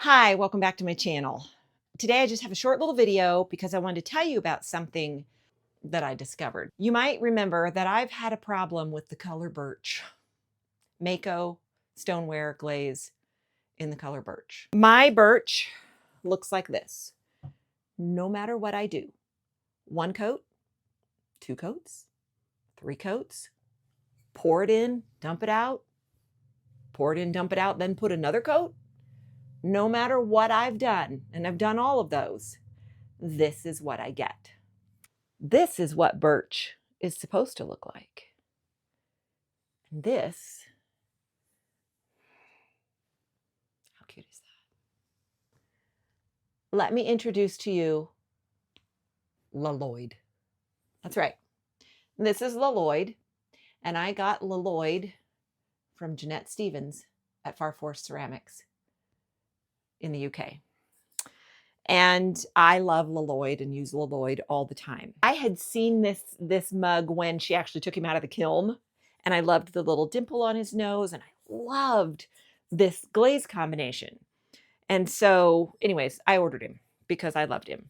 Hi, welcome back to my channel. Today I just have a short little video because I wanted to tell you about something that I discovered. You might remember that I've had a problem with the color birch. Mayco stoneware glaze in the color birch. My birch looks like this. No matter what I do. 1 coat, 2 coats, 3 coats, pour it in, dump it out, pour it in, dump it out, then put another coat. No matter what I've done, and I've done all of those, this is what I get. This is what birch is supposed to look like. And this, how cute is that? Let me introduce to you LLoyd. That's right. This is LLoyd, and I got LLoyd from Jeanette Stevens at Far Force Ceramics in the UK. And I love LLoyd and use LLoyd all the time. I had seen this mug when she actually took him out of the kiln, and I loved the little dimple on his nose, and I loved this glaze combination. And so anyways, I ordered him because I loved him.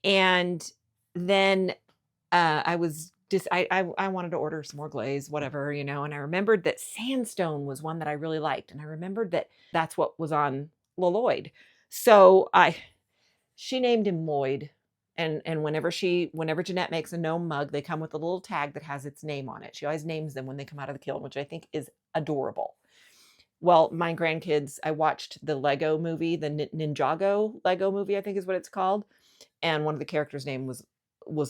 And then I wanted to order some more glaze, whatever, you know, and I remembered that sandstone was one that I really liked. And I remembered that that's what was on LLoyd. So she named him Lloyd. And whenever Jeanette makes a gnome mug, they come with a little tag that has its name on it. She always names them when they come out of the kiln, which I think is adorable. Well, my grandkids, I watched the Lego movie, the Ninjago Lego movie, I think is what it's called. And one of the characters' name was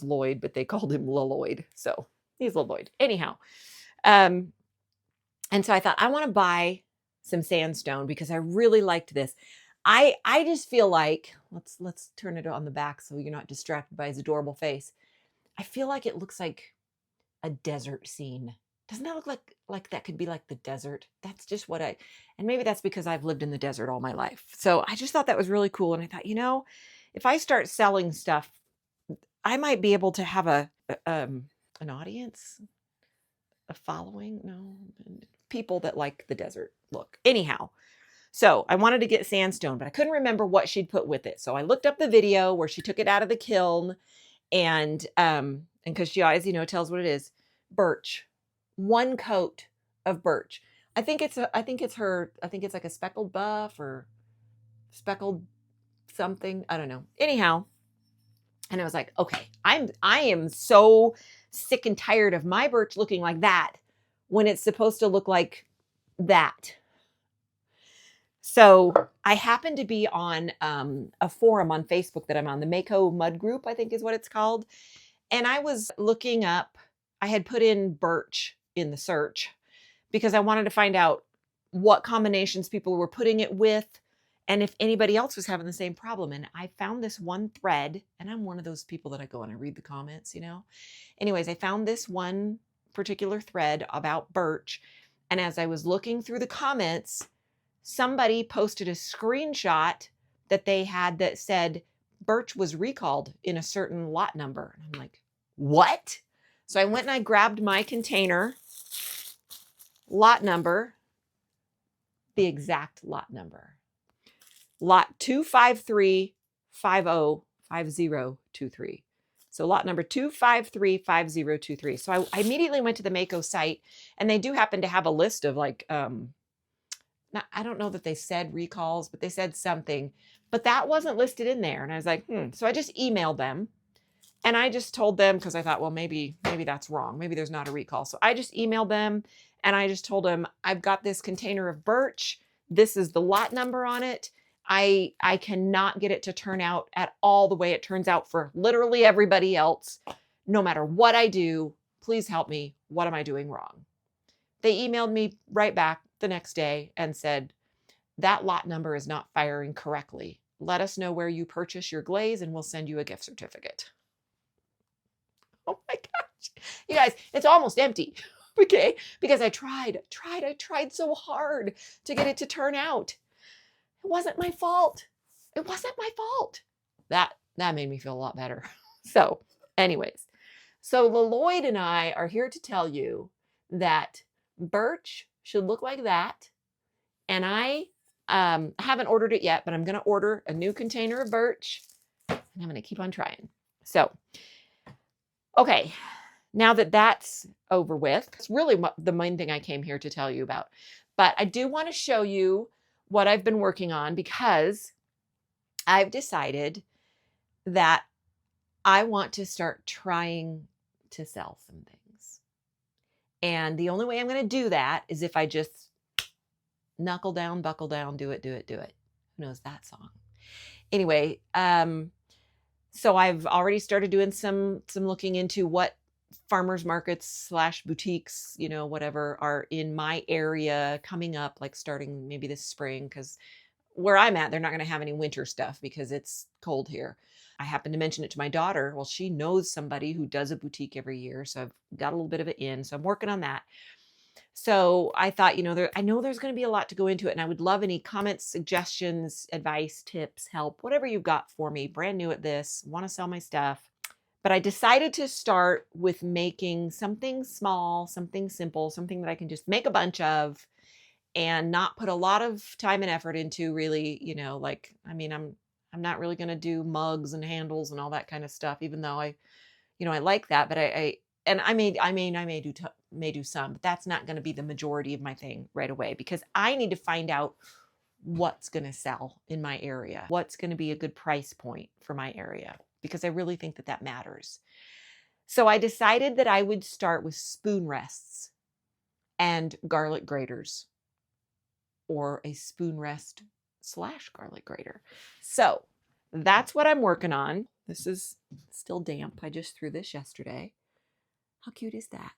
Lloyd, but they called him LLoyd. So he's LLoyd. Anyhow. And so I thought, I want to buy some sandstone because I really liked this. I just feel like, let's turn it on the back so you're not distracted by his adorable face. I feel like it looks like a desert scene. Doesn't that look like that could be like the desert? That's just what and maybe that's because I've lived in the desert all my life. So I just thought that was really cool. And I thought, you know, if I start selling stuff, I might be able to have an audience, a following, no, people that like the desert look. Anyhow, so I wanted to get sandstone, but I couldn't remember what she'd put with it. So I looked up the video where she took it out of the kiln, and because she always, you know, tells what it is. Birch. 1 coat of birch. I think it's like a speckled buff or speckled something. I don't know. Anyhow, and I was like, okay, I am so sick and tired of my birch looking like that when it's supposed to look like that. So I happen to be on a forum on Facebook that I'm on, the Mayco Mud Group, I think is what it's called. And I was looking up, I had put in birch in the search because I wanted to find out what combinations people were putting it with and if anybody else was having the same problem. And I found this one thread, and I'm one of those people that I go and I read the comments, you know. Anyways, I found this one particular thread about birch. And as I was looking through the comments, somebody posted a screenshot that they had that said birch was recalled in a certain lot number. And I'm like, what? So I went and I grabbed my container, lot number, the exact lot number. Lot 253505023. So lot number 2535023. So I immediately went to the Mayco site, and they do happen to have a list of like, I don't know that they said recalls, but they said something, but that wasn't listed in there. And I was like, So I just emailed them, and I just told them, because I thought, well, maybe that's wrong. Maybe there's not a recall. So I just emailed them, and I just told them, I've got this container of birch. This is the lot number on it. I cannot get it to turn out at all the way it turns out for literally everybody else. No matter what I do, please help me. What am I doing wrong? They emailed me right back the next day and said, that lot number is not firing correctly. Let us know where you purchase your glaze and we'll send you a gift certificate. Oh my gosh. You guys, it's almost empty. Okay? Because I tried so hard to get it to turn out. It wasn't my fault. It wasn't my fault. That made me feel a lot better. So anyways, so LLoyd and I are here to tell you that birch should look like that. And I I haven't ordered it yet, but I'm going to order a new container of birch, and I'm going to keep on trying. So, okay, now that that's over with, it's really the main thing I came here to tell you about. But I do want to show you what I've been working on, because I've decided that I want to start trying to sell some things. And the only way I'm going to do that is if I just knuckle down, buckle down, do it, do it, do it. Who knows that song? Anyway, so I've already started doing some looking into what farmers markets / boutiques, you know, whatever, are in my area coming up, like starting maybe this spring, because where I'm at, they're not going to have any winter stuff because it's cold here. I happened to mention it to my daughter. Well, she knows somebody who does a boutique every year, so I've got a little bit of it in. So I'm working on that. So I thought, you know, I know there's going to be a lot to go into it, and I would love any comments, suggestions, advice, tips, help, whatever you've got for me. Brand new at this, want to sell my stuff. But I decided to start with making something small, something simple, something that I can just make a bunch of and not put a lot of time and effort into, really, you know, like, I mean, I'm not really going to do mugs and handles and all that kind of stuff, even though I like that, but I may do some, but that's not going to be the majority of my thing right away, because I need to find out what's going to sell in my area, what's going to be a good price point for my area, because I really think that matters. So I decided that I would start with spoon rests and garlic graters, or a spoon rest / garlic grater. So that's what I'm working on. This is still damp. I just threw this yesterday. How cute is that?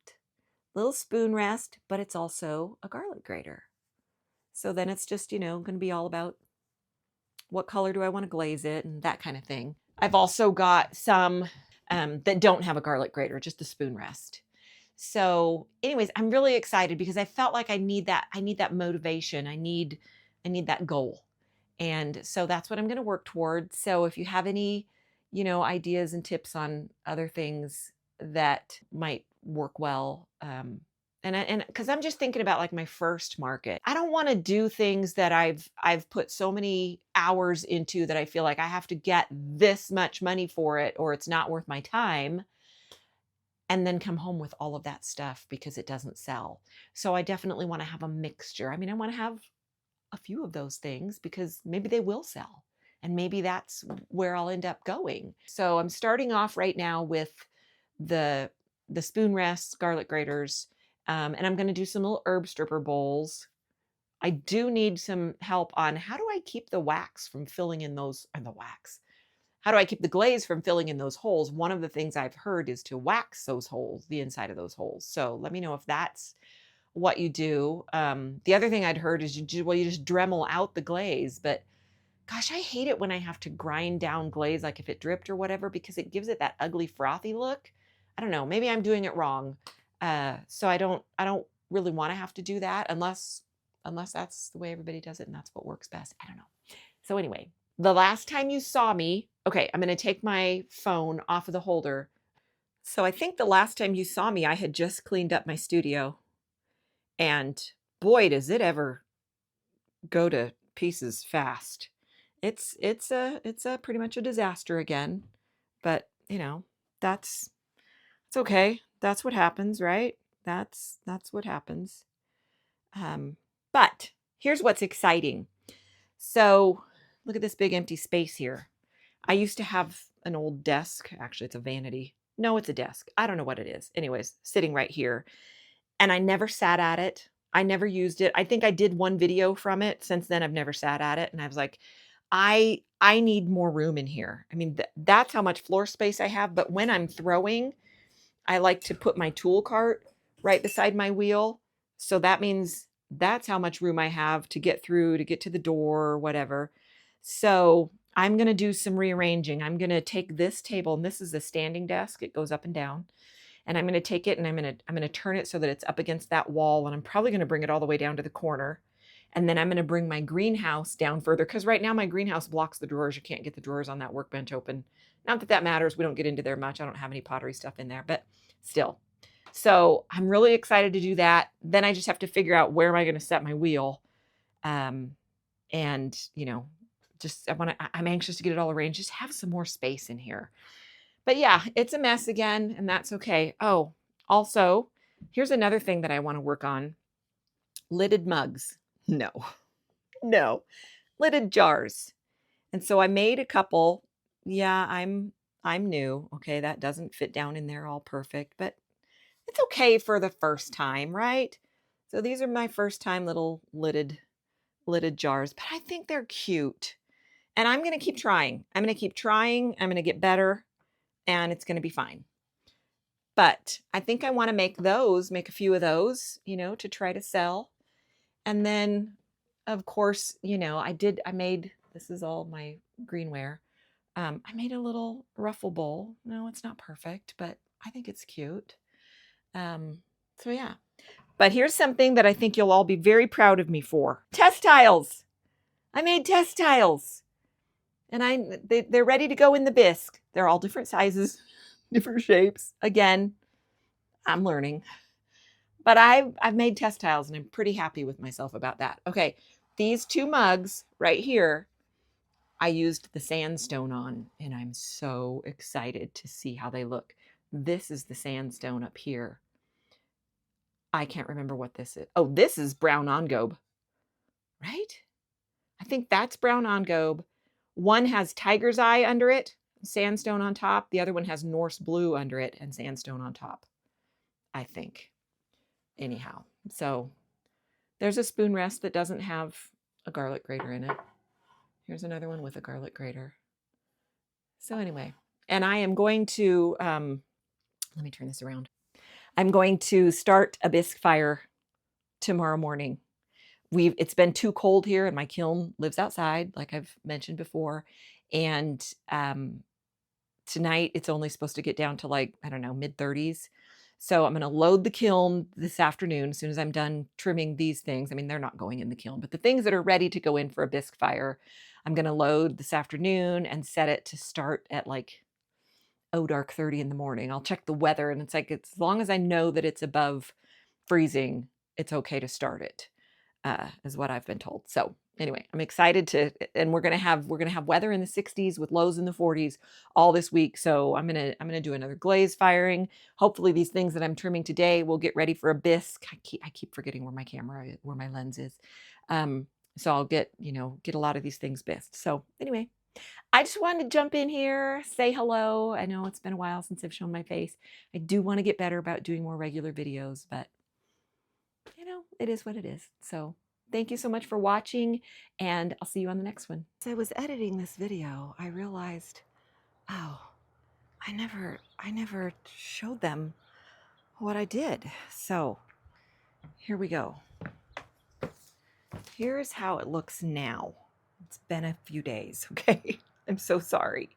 Little spoon rest, but it's also a garlic grater. So then it's just, you know, going to be all about what color do I want to glaze it and that kind of thing. I've also got some that don't have a garlic grater, just the spoon rest. So anyways, I'm really excited because I felt like I need that motivation. I need that goal. And so that's what I'm going to work towards. So if you have any, you know, ideas and tips on other things that might work well, and because I'm just thinking about like my first market, I don't want to do things that I've put so many hours into that I feel like I have to get this much money for it, or it's not worth my time, and then come home with all of that stuff because it doesn't sell. So I definitely want to have a mixture. I mean, I want to have a few of those things because maybe they will sell, and maybe that's where I'll end up going. So I'm starting off right now with the spoon rests, garlic graters, and I'm going to do some little herb stripper bowls. I do need some help on how do I keep the wax from filling in those, and the wax. How do I keep the glaze from filling in those holes? One of the things I've heard is to wax those holes, the inside of those holes. So let me know if that's what you do. The other thing I'd heard is you just Dremel out the glaze, but gosh, I hate it when I have to grind down glaze, like if it dripped or whatever, because it gives it that ugly frothy look. I don't know, maybe I'm doing it wrong. So I don't really want to have to do that unless that's the way everybody does it and that's what works best. I don't know. So anyway, the last time you saw me, okay, I'm going to take my phone off of the holder. So I think the last time you saw me, I had just cleaned up my studio. And boy, does it ever go to pieces fast. It's a pretty much a disaster again. But, you know, it's okay. That's what happens, right? That's what happens. But here's what's exciting. So look at this big empty space here. I used to have an old desk. Actually, it's a vanity. No, it's a desk. I don't know what it is. Anyways, sitting right here. And I never sat at it. I never used it. I think I did one video from it. Since then, I've never sat at it. And I was like, I need more room in here. I mean, that's how much floor space I have. But when I'm throwing, I like to put my tool cart right beside my wheel. So that means that's how much room I have to get through, to get to the door or whatever. So I'm going to do some rearranging. I'm going to take this table, and this is a standing desk. It goes up and down. And I'm going to take it and I'm going to turn it so that it's up against that wall. And I'm probably going to bring it all the way down to the corner. And then I'm going to bring my greenhouse down further, because right now my greenhouse blocks the drawers. You can't get the drawers on that workbench open. Not that that matters. We don't get into there much. I don't have any pottery stuff in there, but still. So I'm really excited to do that. Then I just have to figure out where am I going to set my wheel. And, you know, just I'm anxious to get it all arranged, just have some more space in here. But yeah, it's a mess again, and that's okay. Oh, also, here's another thing that I want to work on. Lidded mugs. No. No. Lidded jars. And so I made a couple. Yeah, I'm new. Okay, that doesn't fit down in there all perfect, but it's okay for the first time, right? So these are my first time little lidded jars, but I think they're cute. And I'm going to keep trying. I'm going to keep trying. I'm going to get better, and it's going to be fine. But I think I want to make a few of those, you know, to try to sell. And then, of course, you know, this is all my greenware. I made a little ruffle bowl. No, it's not perfect, but I think it's cute. So yeah. But here's something that I think you'll all be very proud of me for. Test tiles. I made test tiles. And they're ready to go in the bisque. They're all different sizes, different shapes. Again, I'm learning. But I've made test tiles and I'm pretty happy with myself about that. Okay, these two mugs right here, I used the sandstone on, and I'm so excited to see how they look. This is the sandstone up here. I can't remember what this is. Oh, this is brown engobe, right? I think that's brown engobe. One has tiger's eye under it, sandstone on top. The other one has Norse blue under it and sandstone on top, I think. Anyhow, so there's a spoon rest that doesn't have a garlic grater in it. Here's another one with a garlic grater. So anyway, and I am going to, let me turn this around. I'm going to start a bisque fire tomorrow morning. It's been too cold here, and my kiln lives outside, like I've mentioned before. And tonight it's only supposed to get down to like, I don't know, mid-30s. So I'm going to load the kiln this afternoon as soon as I'm done trimming these things. I mean, they're not going in the kiln, but the things that are ready to go in for a bisque fire, I'm going to load this afternoon and set it to start at like, dark 30 in the morning. I'll check the weather, and it's like, as long as I know that it's above freezing, it's okay to start it, is what I've been told. So anyway, I'm excited and we're gonna have weather in the 60s with lows in the 40s all this week. So I'm gonna do another glaze firing. Hopefully these things that I'm trimming today will get ready for a bisque. I keep forgetting where my lens is. So I'll get a lot of these things bisqued. So anyway, I just wanted to jump in here, say hello. I know it's been a while since I've shown my face. I do want to get better about doing more regular videos, but you know, it is what it is. So thank you so much for watching, and I'll see you on the next one. As I was editing this video, I realized, oh, I never showed them what I did. So here we go. Here's how it looks now. It's been a few days, okay? I'm so sorry.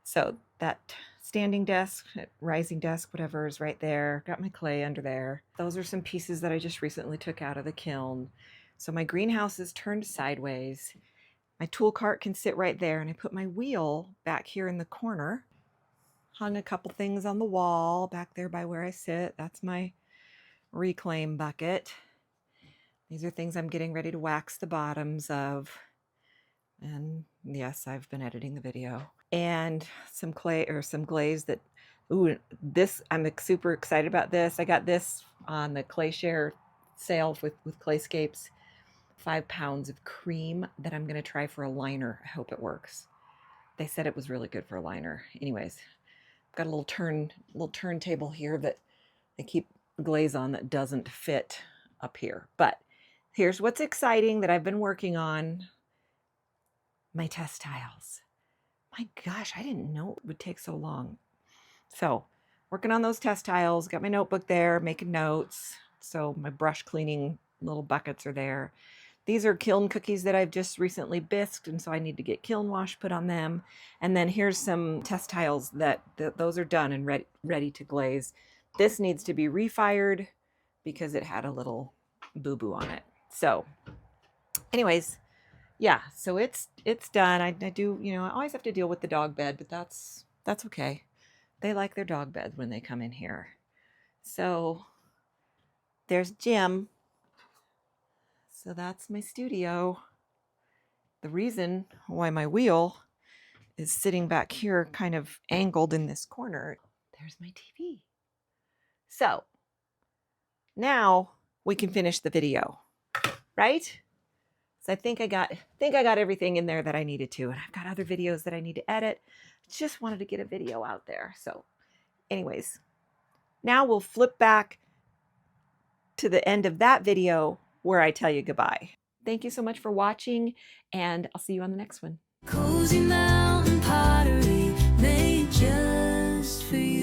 So that standing desk, rising desk, whatever is right there. Got my clay under there. Those are some pieces that I just recently took out of the kiln. So my greenhouse is turned sideways. My tool cart can sit right there, and I put my wheel back here in the corner. Hung a couple things on the wall back there by where I sit. That's my reclaim bucket. These are things I'm getting ready to wax the bottoms of. And yes, I've been editing the video. And some clay or some glaze that, ooh, this, I'm super excited about this. I got this on the Clay Share sale with Clayscapes. 5 pounds of cream that I'm going to try for a liner. I hope it works. They said it was really good for a liner. Anyways, I've got a little turntable here that I keep glaze on that doesn't fit up here. But here's what's exciting that I've been working on. My test tiles. My gosh, I didn't know it would take so long. So working on those test tiles, got my notebook there, making notes. So my brush cleaning little buckets are there. These are kiln cookies that I've just recently bisqued, and so I need to get kiln wash put on them. And then here's some test tiles those are done and ready to glaze. This needs to be refired because it had a little boo-boo on it. So anyways, yeah, so it's done. I do, I always have to deal with the dog bed, but that's okay. They like their dog bed when they come in here. So there's Jim. So that's my studio. the reason why my wheel is sitting back here kind of angled in this corner. There's my TV. So now we can finish the video, right? So I think I got everything in there that I needed to, and I've got other videos that I need to edit. Just wanted to get a video out there. So anyways, now we'll flip back to the end of that video where I tell you goodbye. Thank you so much for watching, and I'll see you on the next one. Cozy mountain pottery made just for you.